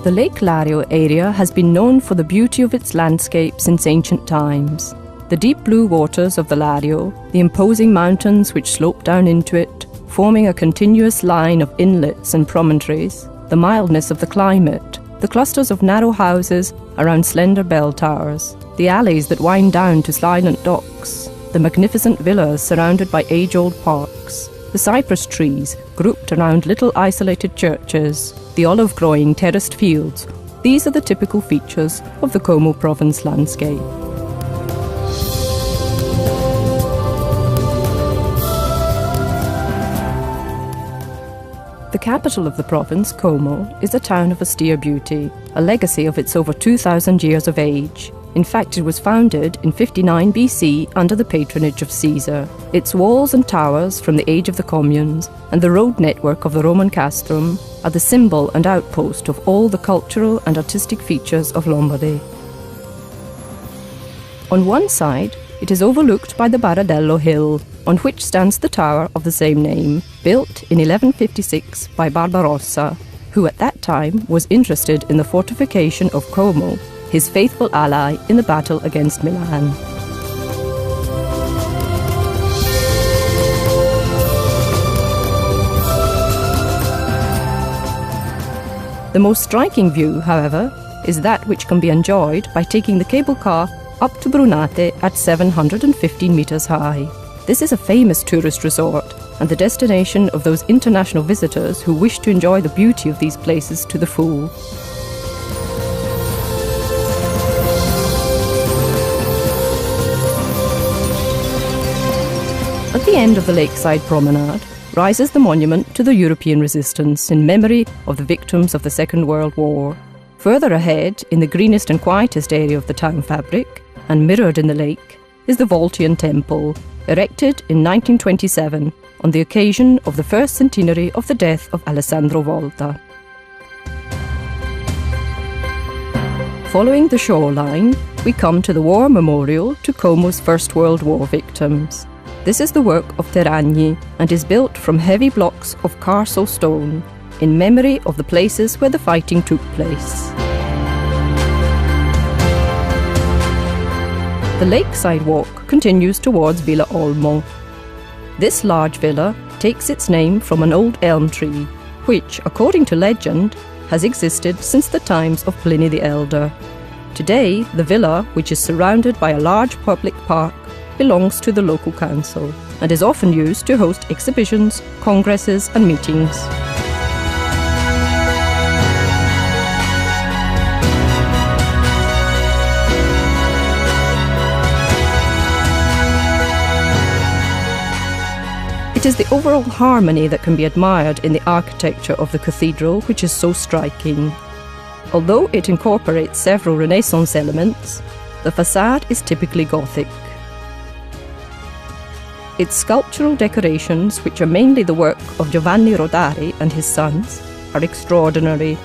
The Lake Lario area has been known for the beauty of its landscape since ancient times. The deep blue waters of the Lario, the imposing mountains which slope down into it, forming a continuous line of inlets and promontories, the mildness of the climate, the clusters of narrow houses around slender bell towers, the alleys that wind down to silent docks, the magnificent villas surrounded by age-old parks, the cypress trees grouped around little isolated churches, the olive-growing terraced fields. These are the typical features of the Como province landscape. The capital of the province, Como, is a town of austere beauty, a legacy of its over 2,000 years of age. In fact, it was founded in 59 BC under the patronage of Caesar. Its walls and towers from the age of the communes and the road network of the Roman castrum are the symbol and outpost of all the cultural and artistic features of Lombardy. On one side, it is overlooked by the Baradello Hill, on which stands the tower of the same name, built in 1156 by Barbarossa, who at that time was interested in the fortification of Como, his faithful ally in the battle against Milan. The most striking view, however, is that which can be enjoyed by taking the cable car up to Brunate at 715 metres high. This is a famous tourist resort and the destination of those international visitors who wish to enjoy the beauty of these places to the full. At the end of the lakeside promenade rises the monument to the European resistance in memory of the victims of the Second World War. Further ahead, in the greenest and quietest area of the town fabric, and mirrored in the lake, is the Voltian Temple, erected in 1927 on the occasion of the first centenary of the death of Alessandro Volta. Following the shoreline, we come to the War Memorial to Como's First World War victims. This is the work of Terragni and is built from heavy blocks of Carso stone in memory of the places where the fighting took place. The lakeside walk continues towards Villa Olmo. This large villa takes its name from an old elm tree, which, according to legend, has existed since the times of Pliny the Elder. Today, the villa, which is surrounded by a large public park, belongs to the local council and is often used to host exhibitions, congresses and meetings. It is the overall harmony that can be admired in the architecture of the cathedral which is so striking. Although it incorporates several Renaissance elements, the facade is typically Gothic. Its sculptural decorations, which are mainly the work of Giovanni Rodari and his sons, are extraordinary.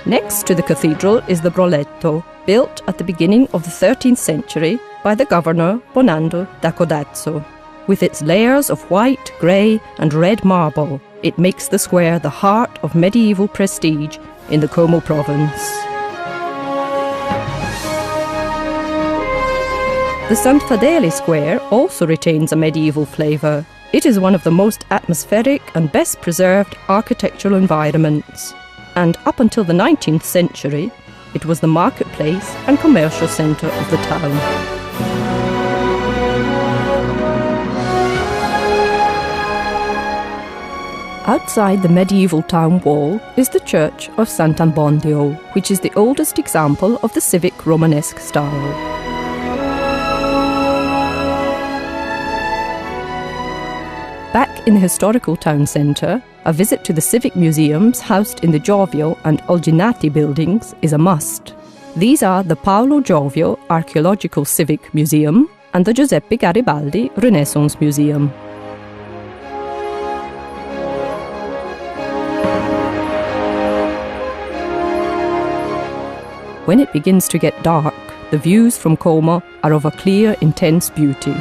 Next to the cathedral is the Broletto, built at the beginning of the 13th century by the governor Bonando da Codazzo. With its layers of white, grey and red marble, it makes the square the heart of medieval prestige in the Como province. The Sant Fadele Square also retains a medieval flavour. It is one of the most atmospheric and best preserved architectural environments. And up until the 19th century, it was the marketplace and commercial centre of the town. Outside the medieval town wall is the church of Sant'Abbondio, which is the oldest example of the civic Romanesque style. Back in the historical town centre, a visit to the civic museums housed in the Giovio and Olginati buildings is a must. These are the Paolo Giovio Archaeological Civic Museum and the Giuseppe Garibaldi Renaissance Museum. When it begins to get dark, the views from Como are of a clear, intense beauty.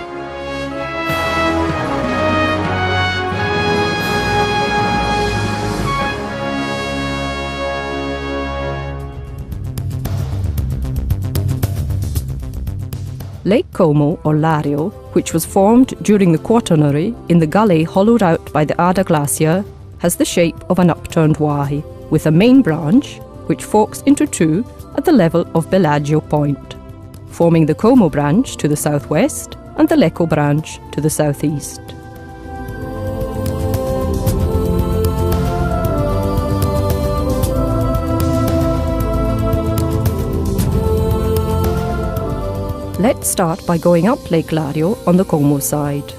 Lake Como, or Lario, which was formed during the Quaternary in the gully hollowed out by the Ada Glacier, has the shape of an upturned Y, with a main branch, which forks into two at the level of Bellagio Point, forming the Como branch to the southwest and the Lecco branch to the southeast. Let's start by going up Lake Lario on the Como side.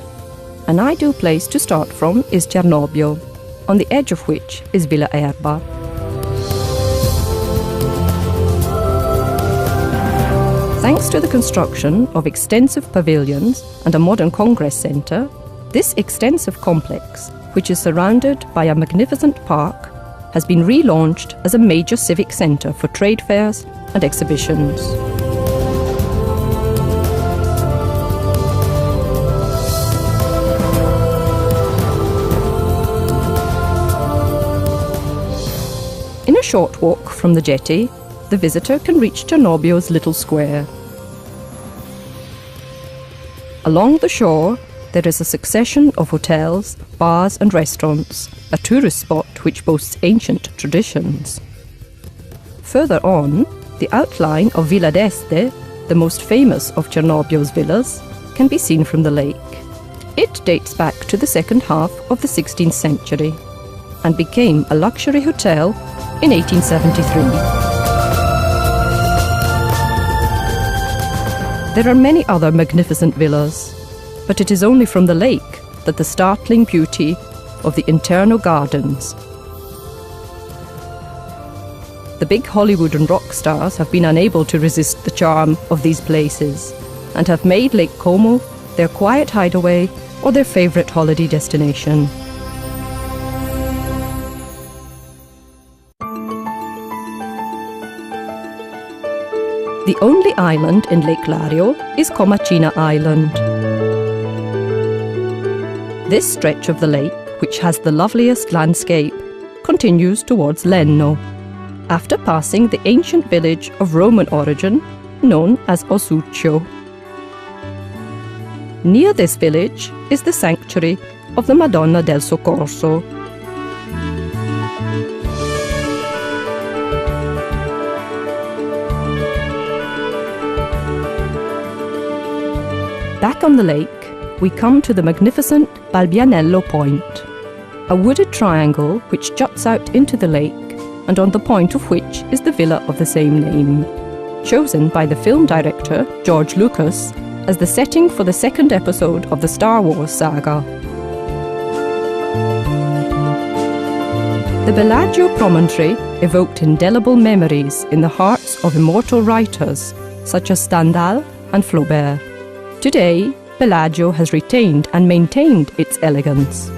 An ideal place to start from is Cernobbio, on the edge of which is Villa Erba. Thanks to the construction of extensive pavilions and a modern congress centre, this extensive complex, which is surrounded by a magnificent park, has been relaunched as a major civic centre for trade fairs and exhibitions. In a short walk from the jetty, the visitor can reach Cernobbio's little square. Along the shore, there is a succession of hotels, bars and restaurants, a tourist spot which boasts ancient traditions. Further on, the outline of Villa d'Este, the most famous of Cernobbio's villas, can be seen from the lake. It dates back to the second half of the 16th century and became a luxury hotel in 1873. There are many other magnificent villas, but it is only from the lake that the startling beauty of the internal gardens. The big Hollywood and rock stars have been unable to resist the charm of these places and have made Lake Como their quiet hideaway or their favourite holiday destination. The only island in Lake Lario is Comacina Island. This stretch of the lake, which has the loveliest landscape, continues towards Lenno, after passing the ancient village of Roman origin known as Osuccio. Near this village is the sanctuary of the Madonna del Soccorso. Back on the lake, we come to the magnificent Balbianello Point, a wooded triangle which juts out into the lake and on the point of which is the villa of the same name, chosen by the film director George Lucas as the setting for the second episode of the Star Wars saga. The Bellagio promontory evoked indelible memories in the hearts of immortal writers such as Stendhal and Flaubert. Today, Bellagio has retained and maintained its elegance,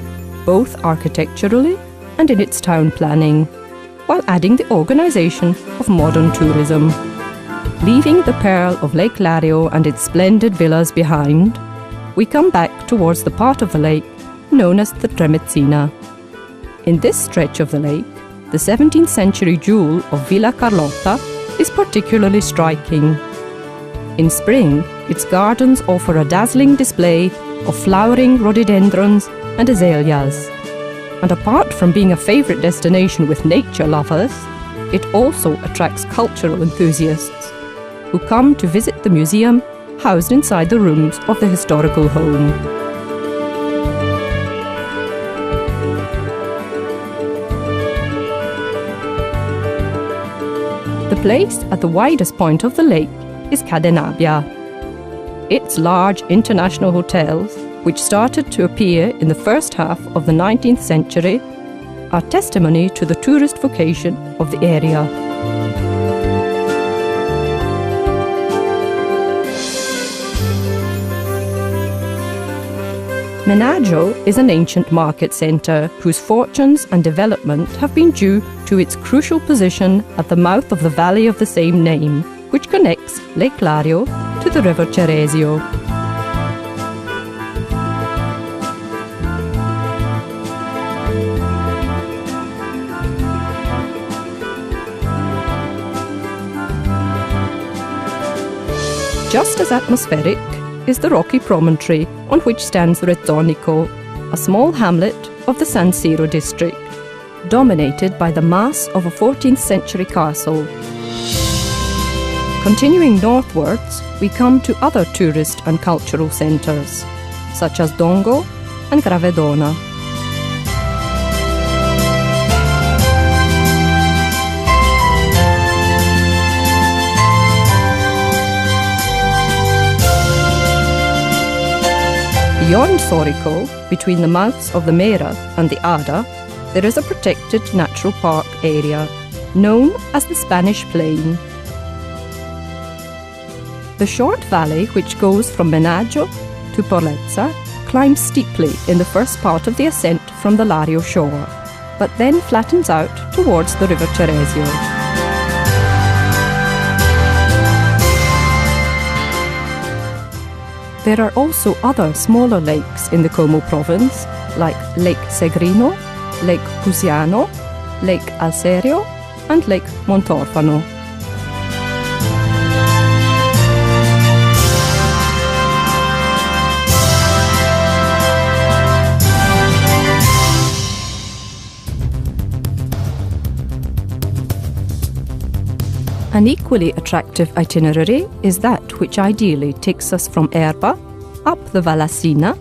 both architecturally and in its town planning, while adding the organisation of modern tourism. Leaving the pearl of Lake Lario and its splendid villas behind, we come back towards the part of the lake known as the Tremezzina. In this stretch of the lake, the 17th century jewel of Villa Carlotta is particularly striking. In spring, its gardens offer a dazzling display of flowering rhododendrons and azaleas. And apart from being a favourite destination with nature lovers, it also attracts cultural enthusiasts who come to visit the museum housed inside the rooms of the historical home. The place at the widest point of the lake is Cadenabia. Its large international hotels, which started to appear in the first half of the 19th century, are testimony to the tourist vocation of the area. Menaggio is an ancient market centre whose fortunes and development have been due to its crucial position at the mouth of the valley of the same name, which connects Lake Lario to the river Ceresio. Just as atmospheric is the rocky promontory on which stands Rezzonico, a small hamlet of the San Siro district, dominated by the mass of a 14th century castle. Continuing northwards, we come to other tourist and cultural centres, such as Dongo and Gravedona. Beyond Sorico, between the mouths of the Mera and the Ada, there is a protected natural park area, known as the Spanish Plain. The short valley which goes from Menaggio to Porlezza climbs steeply in the first part of the ascent from the Lario shore, but then flattens out towards the river Ceresio. There are also other smaller lakes in the Como province, like Lake Segrino, Lake Pusiano, Lake Alserio, and Lake Montorfano. An equally attractive itinerary is that which ideally takes us from Erba, up the Vallasina,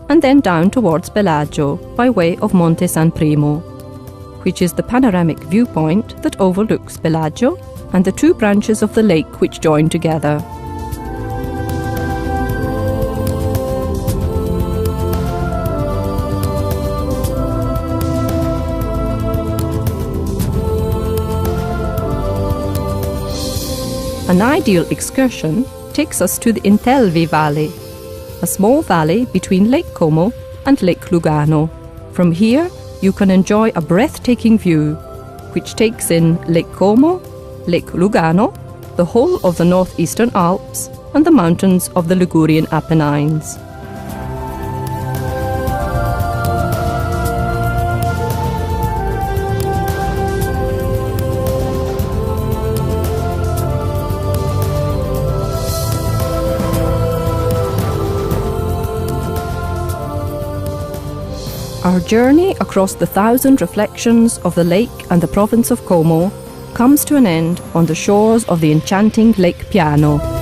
and then down towards Bellagio by way of Monte San Primo, which is the panoramic viewpoint that overlooks Bellagio and the two branches of the lake which join together. An ideal excursion takes us to the Intelvi Valley, a small valley between Lake Como and Lake Lugano. From here, you can enjoy a breathtaking view, which takes in Lake Como, Lake Lugano, the whole of the northeastern Alps, and the mountains of the Ligurian Apennines. Our journey across the 1,000 reflections of the lake and the province of Como comes to an end on the shores of the enchanting Lake Piano.